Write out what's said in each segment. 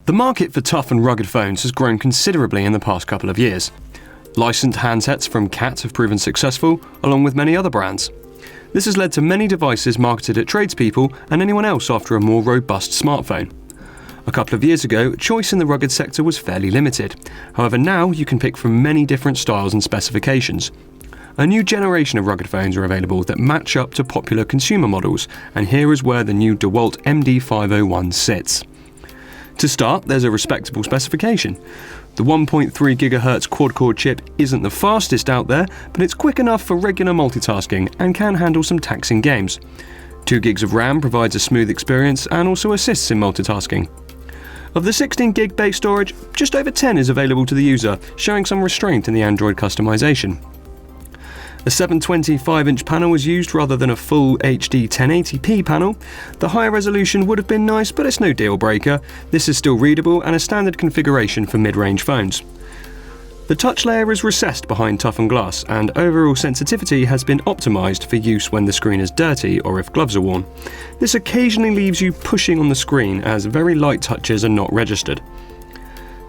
The market for tough and rugged phones has grown considerably in the past couple of years. Licensed handsets from Cat have proven successful, along with many other brands. This has led to many devices marketed at tradespeople and anyone else after a more robust smartphone. A couple of years ago, choice in the rugged sector was fairly limited. However, now you can pick from many different styles and specifications. A new generation of rugged phones are available that match up to popular consumer models, and here is where the new DeWalt MD501 sits. To start, there's a respectable specification. The 1.3 GHz quad-core chip isn't the fastest out there, but it's quick enough for regular multitasking and can handle some taxing games. 2 GB of RAM provides a smooth experience and also assists in multitasking. Of the 16 GB base storage, just over 10 is available to the user, showing some restraint in the Android customization. A 725-inch panel was used rather than a full HD 1080p panel. The higher resolution would have been nice, but it's no deal breaker. This is still readable and a standard configuration for mid-range phones. The touch layer is recessed behind toughened glass, and overall sensitivity has been optimised for use when the screen is dirty or if gloves are worn. This occasionally leaves you pushing on the screen, as very light touches are not registered.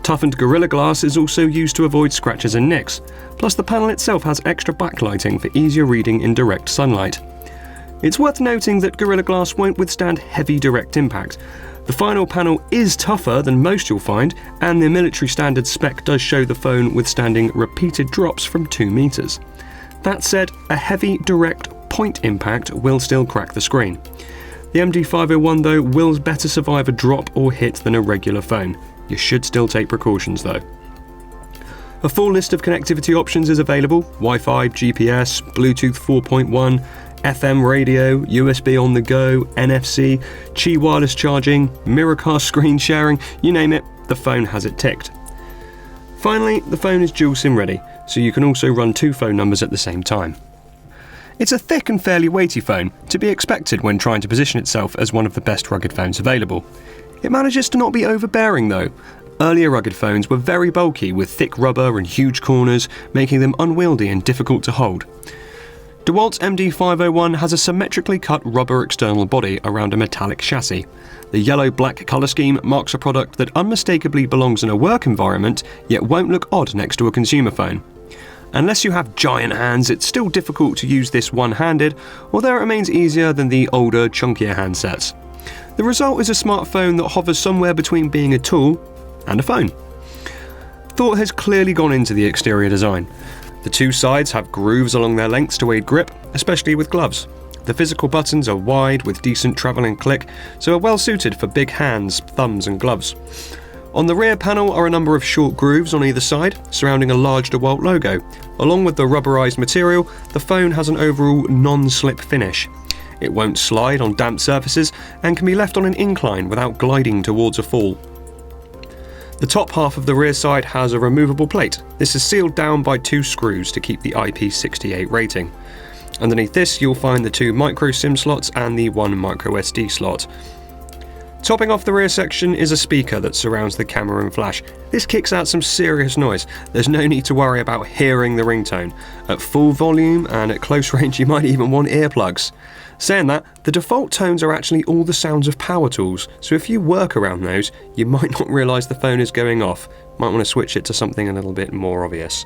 Toughened Gorilla Glass is also used to avoid scratches and nicks, plus the panel itself has extra backlighting for easier reading in direct sunlight. It's worth noting that Gorilla Glass won't withstand heavy direct impact. The final panel is tougher than most you'll find, and the military standard spec does show the phone withstanding repeated drops from 2 meters. That said, a heavy direct point impact will still crack the screen. The MD501 though will better survive a drop or hit than a regular phone. You should still take precautions though. A full list of connectivity options is available: Wi-Fi, GPS, Bluetooth 4.1, FM radio, USB on the go, NFC, Qi wireless charging, Miracast screen sharing, you name it, the phone has it ticked. Finally, the phone is dual SIM ready, so you can also run 2 phone numbers at the same time. It's a thick and fairly weighty phone, to be expected when trying to position itself as one of the best rugged phones available. It manages to not be overbearing though. Earlier rugged phones were very bulky with thick rubber and huge corners, making them unwieldy and difficult to hold. DeWalt's MD501 has a symmetrically cut rubber external body around a metallic chassis. The yellow-black colour scheme marks a product that unmistakably belongs in a work environment, yet won't look odd next to a consumer phone. Unless you have giant hands, it's still difficult to use this one-handed, although it remains easier than the older, chunkier handsets. The result is a smartphone that hovers somewhere between being a tool and a phone. Thought has clearly gone into the exterior design. The 2 sides have grooves along their lengths to aid grip, especially with gloves. The physical buttons are wide with decent travel and click, so are well suited for big hands, thumbs and gloves. On the rear panel are a number of short grooves on either side, surrounding a large DeWalt logo. Along with the rubberized material, the phone has an overall non-slip finish. It won't slide on damp surfaces and can be left on an incline without gliding towards a fall. The top half of the rear side has a removable plate. This is sealed down by 2 screws to keep the IP68 rating. Underneath this you'll find the 2 micro SIM slots and the 1 micro SD slot. Topping off the rear section is a speaker that surrounds the camera and flash. This kicks out some serious noise. There's no need to worry about hearing the ringtone. At full volume and at close range you might even want earplugs. Saying that, the default tones are actually all the sounds of power tools, so if you work around those, you might not realise the phone is going off. Might want to switch it to something a little bit more obvious.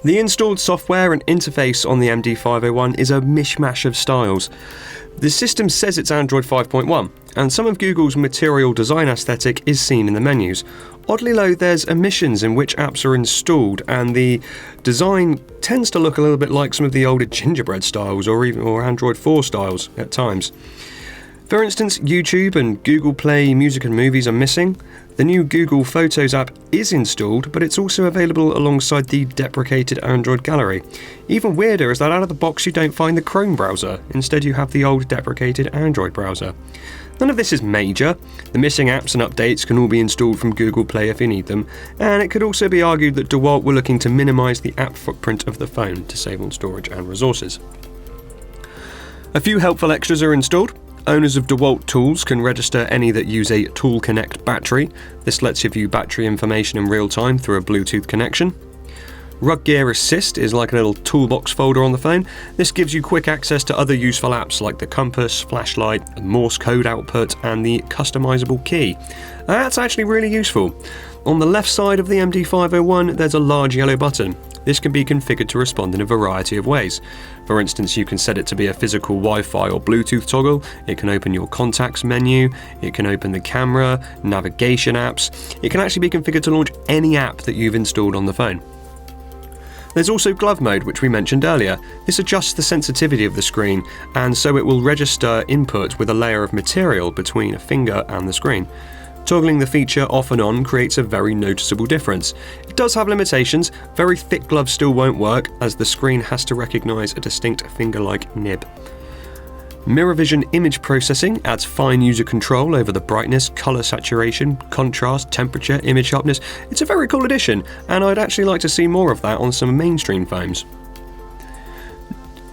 The installed software and interface on the MD501 is a mishmash of styles. The system says it's Android 5.1, and some of Google's material design aesthetic is seen in the menus. Oddly though, there's omissions in which apps are installed, and the design tends to look a little bit like some of the older gingerbread styles or Android 4 styles at times. For instance, YouTube and Google Play Music and Movies are missing. The new Google Photos app is installed, but it's also available alongside the deprecated Android gallery. Even weirder is that out of the box you don't find the Chrome browser, instead you have the old deprecated Android browser. None of this is major. The missing apps and updates can all be installed from Google Play if you need them, and it could also be argued that DeWalt were looking to minimise the app footprint of the phone to save on storage and resources. A few helpful extras are installed. Owners of DeWalt tools can register any that use a Tool Connect battery. This lets you view battery information in real time through a Bluetooth connection. Rug Gear Assist is like a little toolbox folder on the phone. This gives you quick access to other useful apps like the compass, flashlight, Morse code output, and the customizable key. That's actually really useful. On the left side of the MD501, there's a large yellow button. This can be configured to respond in a variety of ways. For instance, you can set it to be a physical Wi-Fi or Bluetooth toggle, it can open your contacts menu, it can open the camera, navigation apps. It can actually be configured to launch any app that you've installed on the phone. There's also glove mode, which we mentioned earlier. This adjusts the sensitivity of the screen, and so it will register input with a layer of material between a finger and the screen. Toggling the feature off and on creates a very noticeable difference. It does have limitations. Very thick gloves still won't work, as the screen has to recognise a distinct finger-like nib. Mirror Vision image processing adds fine user control over the brightness, colour saturation, contrast, temperature, image sharpness. It's a very cool addition, and I'd actually like to see more of that on some mainstream phones.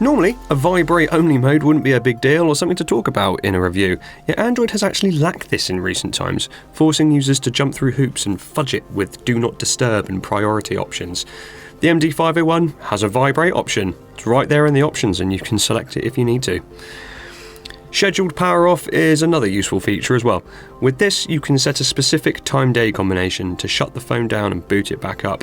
Normally, a vibrate-only mode wouldn't be a big deal or something to talk about in a review, yet Android has actually lacked this in recent times, forcing users to jump through hoops and fudge it with Do Not Disturb and priority options. The MD501 has a vibrate option. It's right there in the options and you can select it if you need to. Scheduled power off is another useful feature as well. With this, you can set a specific time-day combination to shut the phone down and boot it back up.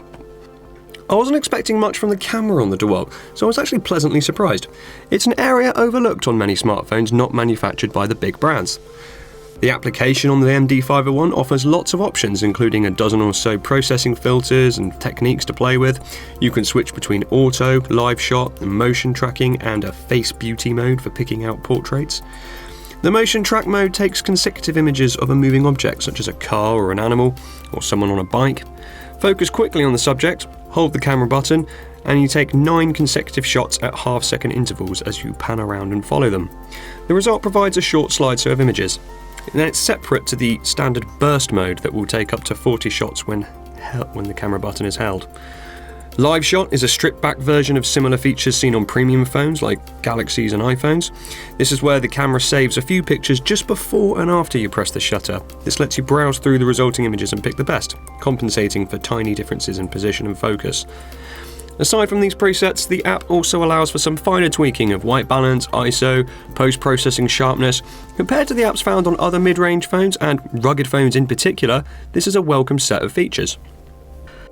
I wasn't expecting much from the camera on the DeWalt, so I was actually pleasantly surprised. It's an area overlooked on many smartphones not manufactured by the big brands. The application on the MD501 offers lots of options, including a dozen or so processing filters and techniques to play with. You can switch between auto, live shot, and motion tracking, and a face beauty mode for picking out portraits. The motion track mode takes consecutive images of a moving object, such as a car or an animal, or someone on a bike. Focus quickly on the subject, hold the camera button, and you take 9 consecutive shots at half-second intervals as you pan around and follow them. The result provides a short slideshow of images. And then it's separate to the standard burst mode that will take up to 40 shots when the camera button is held. Live Shot is a stripped-back version of similar features seen on premium phones like Galaxies and iPhones. This is where the camera saves a few pictures just before and after you press the shutter. This lets you browse through the resulting images and pick the best, compensating for tiny differences in position and focus. Aside from these presets, the app also allows for some finer tweaking of white balance, ISO, post-processing sharpness. Compared to the apps found on other mid-range phones, and rugged phones in particular, this is a welcome set of features.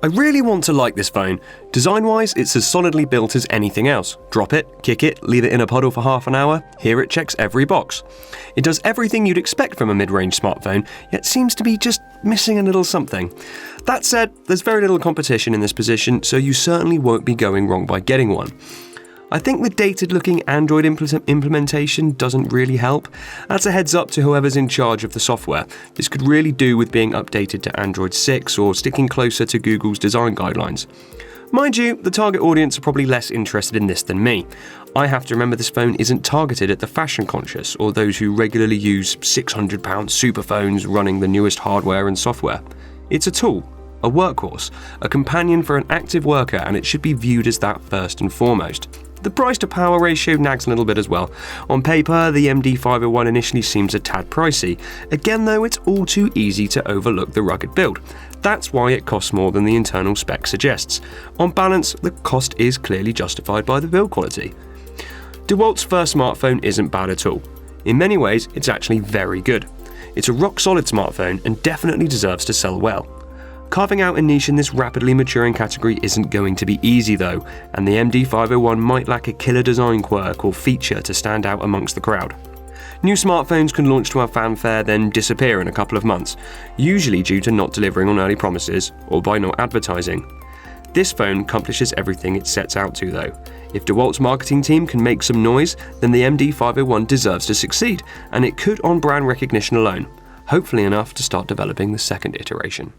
I really want to like this phone. Design-wise, it's as solidly built as anything else. Drop it, kick it, leave it in a puddle for half an hour, here it checks every box. It does everything you'd expect from a mid-range smartphone, yet seems to be just missing a little something. That said, there's very little competition in this position, so you certainly won't be going wrong by getting one. I think the dated-looking Android implementation doesn't really help. That's a heads up to whoever's in charge of the software. This could really do with being updated to Android 6 or sticking closer to Google's design guidelines. Mind you, the target audience are probably less interested in this than me. I have to remember this phone isn't targeted at the fashion conscious or those who regularly use £600 super phones running the newest hardware and software. It's a tool, a workhorse, a companion for an active worker, and it should be viewed as that first and foremost. The price to power ratio nags a little bit as well. On paper, the MD501 initially seems a tad pricey. Again though, it's all too easy to overlook the rugged build. That's why it costs more than the internal spec suggests. On balance, the cost is clearly justified by the build quality. DeWalt's first smartphone isn't bad at all. In many ways, it's actually very good. It's a rock-solid smartphone and definitely deserves to sell well. Carving out a niche in this rapidly maturing category isn't going to be easy though, and the MD501 might lack a killer design quirk or feature to stand out amongst the crowd. New smartphones can launch to our fanfare then disappear in a couple of months, usually due to not delivering on early promises or by not advertising. This phone accomplishes everything it sets out to though. If DeWalt's marketing team can make some noise, then the MD501 deserves to succeed, and it could on brand recognition alone, hopefully enough to start developing the second iteration.